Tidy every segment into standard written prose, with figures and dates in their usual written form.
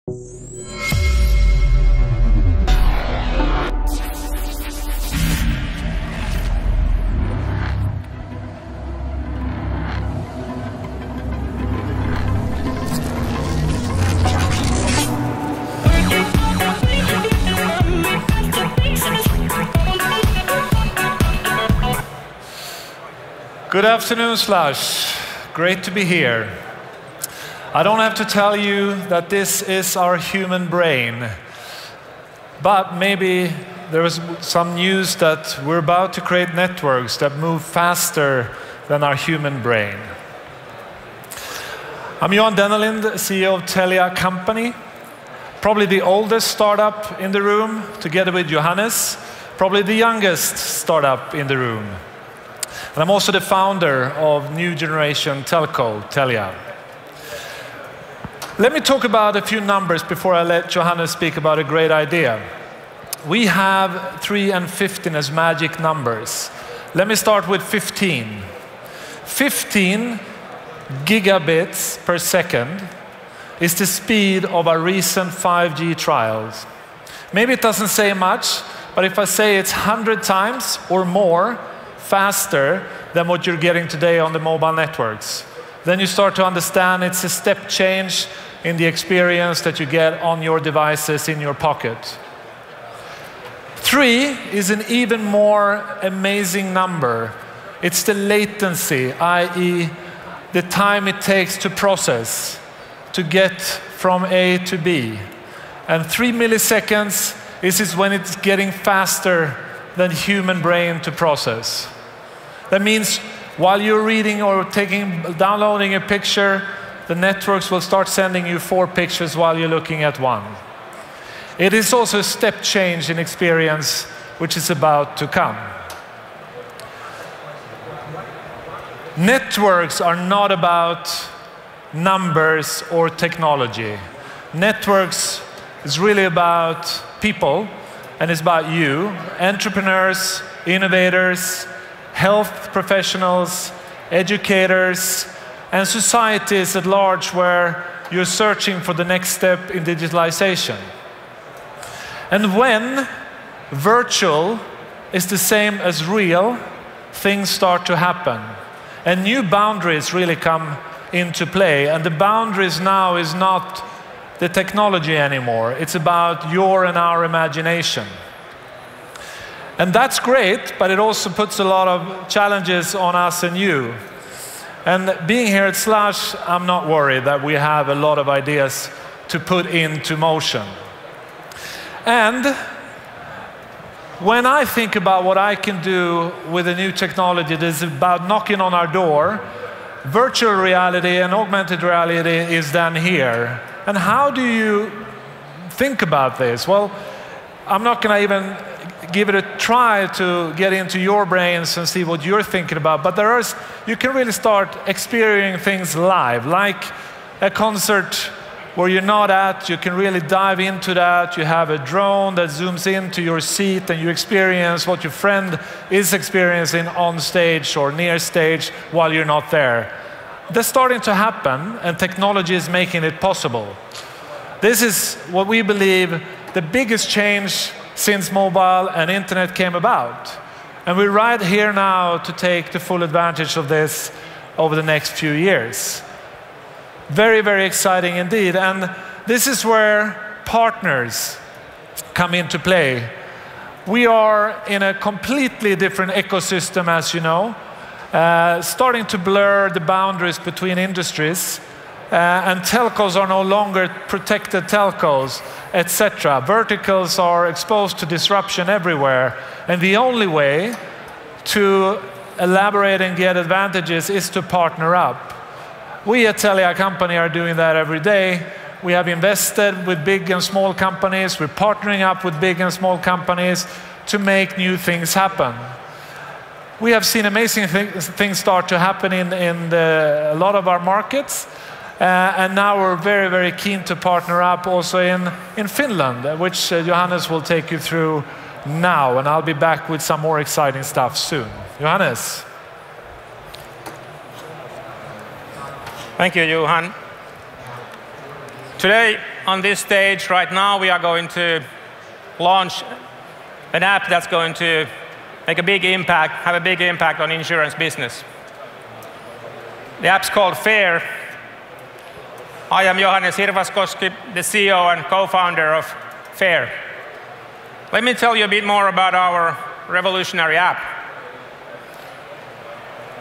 Good afternoon, Slush. Great to be here. I don't have to tell you that this is our human brain, but maybe there is some news that we're about to create networks that move faster than our human brain. I'm Johan Denneling, the CEO of Telia company, probably the oldest startup in the room, together with Johannes, probably the youngest startup in the room. And I'm also the founder of new generation telco, Telia. Let me talk about a few numbers before I let Johannes speak about a great idea. We have 3 and 15 as magic numbers. Let me start with 15. 15 gigabits per second is the speed of our recent 5G trials. Maybe it doesn't say much, but if I say it's 100 times or more faster than what you're getting today on the mobile networks, then you start to understand it's a step change in the experience that you get on your devices in your pocket. 3 is an even more amazing number. It's the latency, i.e. the time it takes to process, to get from A to B. And 3 milliseconds is when it's getting faster than human brain to process. That means while you're reading or downloading a picture, the networks will start sending you 4 pictures while you're looking at 1. It is also a step change in experience which is about to come. Networks are not about numbers or technology. Networks is really about people, and it's about you, entrepreneurs, innovators, health professionals, educators, and societies at large where you're searching for the next step in digitalization. And when virtual is the same as real, things start to happen. And new boundaries really come into play. And the boundaries now is not the technology anymore. It's about your and our imagination. And that's great, but it also puts a lot of challenges on us and you. And being here at Slush, I'm not worried that we have a lot of ideas to put into motion. And when I think about what I can do with a new technology that is about knocking on our door, virtual reality and augmented reality is then here. And how do you think about this? Well, I'm not going to even give it a try to get into your brains and see what you're thinking about. But you can really start experiencing things live, like a concert where you're not at. You can really dive into that. You have a drone that zooms into your seat and you experience what your friend is experiencing on stage or near stage while you're not there. That's starting to happen, and technology is making it possible. This is what we believe the biggest change since mobile and internet came about. And we're right here now to take the full advantage of this over the next few years. Very, very exciting indeed. And this is where partners come into play. We are in a completely different ecosystem, as you know, starting to blur the boundaries between industries. And telcos are no longer protected telcos, etc. Verticals are exposed to disruption everywhere. And the only way to elaborate and get advantages is to partner up. We at Telia company are doing that every day. We have invested with big and small companies. We're partnering up with big and small companies to make new things happen. We have seen amazing things start to happen in a lot of our markets. And now we're very, very keen to partner up also in Finland, which Johannes will take you through now. And I'll be back with some more exciting stuff soon. Johannes. Thank you, Johan. Today, on this stage right now, we are going to launch an app that's going to make a big impact, have a big impact on insurance business. The app's called FAIR. I am Johannes Hirvaskoski, the CEO and co-founder of FAIR. Let me tell you a bit more about our revolutionary app.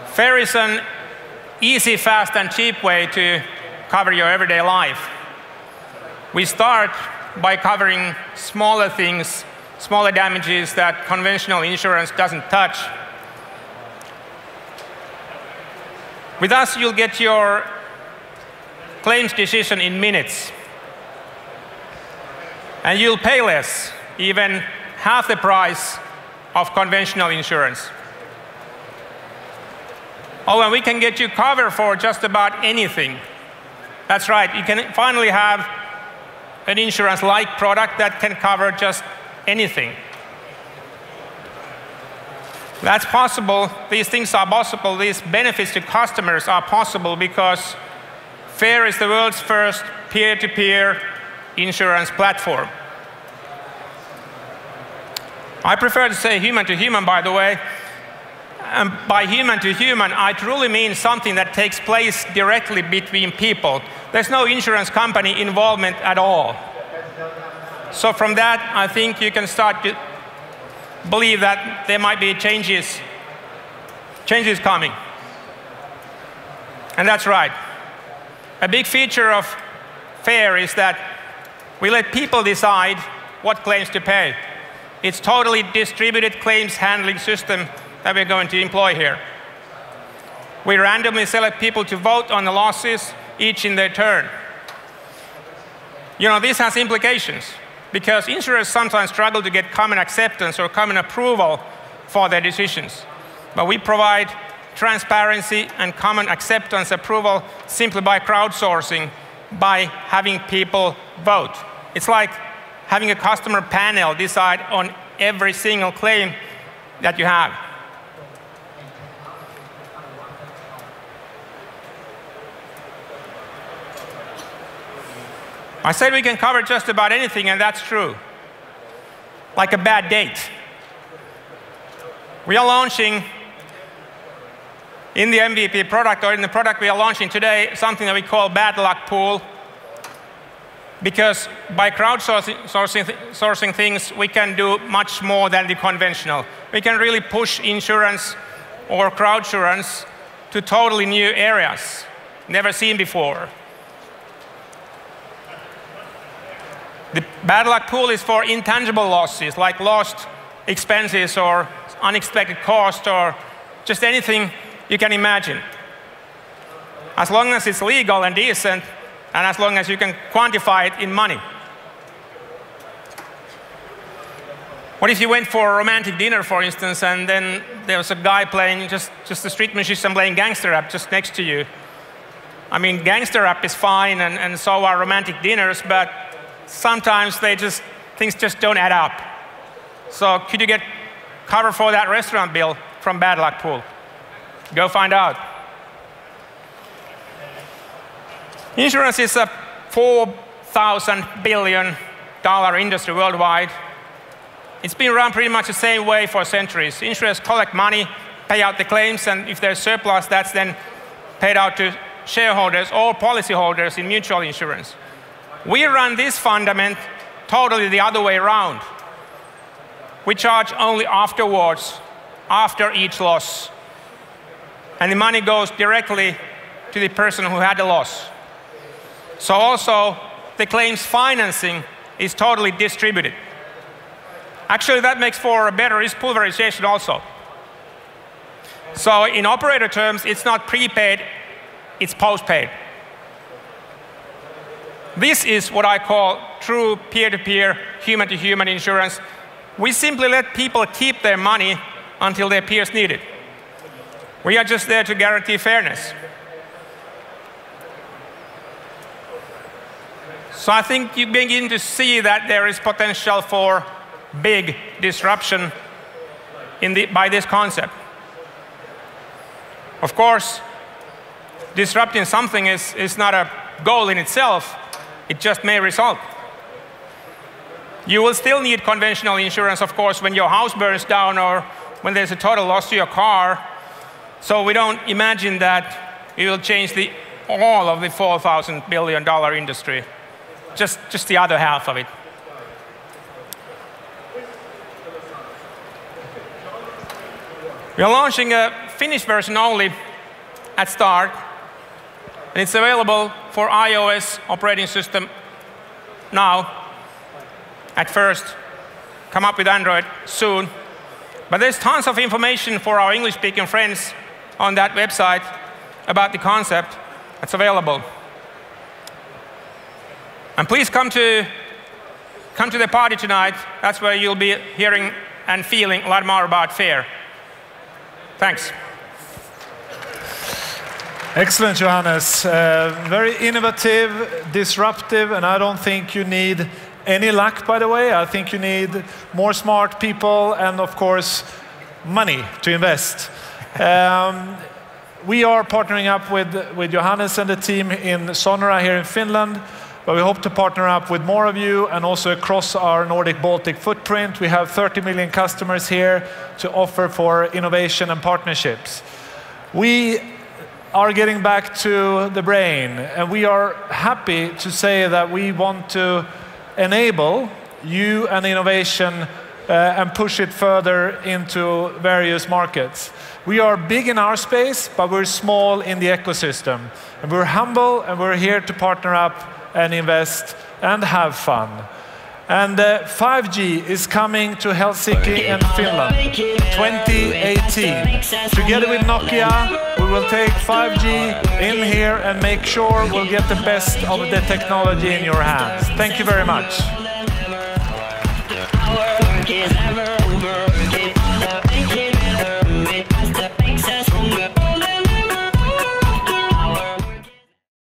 FAIR is an easy, fast, and cheap way to cover your everyday life. We start by covering smaller things, smaller damages that conventional insurance doesn't touch. With us, you'll get your claims decision in minutes. And you'll pay less, even half the price of conventional insurance. Oh, and we can get you cover for just about anything. That's right, you can finally have an insurance-like product that can cover just anything. That's possible, these things are possible, these benefits to customers are possible because FAIR is the world's first peer-to-peer insurance platform. I prefer to say human to human, by the way. And by human to human, I truly mean something that takes place directly between people. There's no insurance company involvement at all. So from that, I think you can start to believe that there might be changes coming. And that's right. A big feature of FAIR is that we let people decide what claims to pay. It's totally distributed claims handling system that we're going to employ here. We randomly select people to vote on the losses, each in their turn. You know, this has implications because insurers sometimes struggle to get common acceptance or common approval for their decisions. But we provide transparency and common acceptance approval simply by crowdsourcing, by having people vote. It's like having a customer panel decide on every single claim that you have. I said we can cover just about anything, and that's true. Like a bad date. We are launching in the MVP product, or in the product we are launching today, something that we call bad luck pool. Because by crowdsourcing things, we can do much more than the conventional. We can really push insurance or crowdsurance to totally new areas, never seen before. The bad luck pool is for intangible losses, like lost expenses or unexpected cost or just anything you can imagine. As long as it's legal and decent, and as long as you can quantify it in money. What if you went for a romantic dinner, for instance, and then there was a guy playing, just a street musician playing gangster rap just next to you? I mean, gangster rap is fine, and so are romantic dinners, but sometimes things just don't add up. So could you get cover for that restaurant bill from bad luck pool? Go find out. Insurance is a $4,000 billion industry worldwide. It's been run pretty much the same way for centuries. Insurers collect money, pay out the claims, and if there's surplus, that's then paid out to shareholders or policyholders in mutual insurance. We run this fundament totally the other way around. We charge only afterwards, after each loss. And the money goes directly to the person who had the loss. So also, the claims financing is totally distributed. Actually, that makes for a better risk pulverization also. So in operator terms, it's not prepaid, it's postpaid. This is what I call true peer-to-peer, human-to-human insurance. We simply let people keep their money until their peers need it. We are just there to guarantee fairness. So I think you begin to see that there is potential for big disruption by this concept. Of course, disrupting something is not a goal in itself, it just may result. You will still need conventional insurance, of course, when your house burns down or when there's a total loss to your car. So we don't imagine that it will change all of the $4,000 billion industry, just the other half of it. We are launching a Finnish version only at start, and it's available for iOS operating system now. At first, come up with Android soon. But there's tons of information for our English-speaking friends on that website about the concept that's available. And please come to the party tonight. That's where you'll be hearing and feeling a lot more about FAIR. Thanks. Excellent, Johannes. Very innovative, disruptive, and I don't think you need any luck, by the way. I think you need more smart people and, of course, money to invest. We are partnering up with Johannes and the team in Sonera here in Finland, but we hope to partner up with more of you and also across our Nordic-Baltic footprint. We have 30 million customers here to offer for innovation and partnerships. We are getting back to the brain, and we are happy to say that we want to enable you and innovation and push it further into various markets. We are big in our space, but we're small in the ecosystem. And we're humble, and we're here to partner up and invest and have fun. And 5G is coming to Helsinki and Finland, 2018. Together with Nokia, we will take 5G in here and make sure we'll get the best of the technology in your hands. Thank you very much.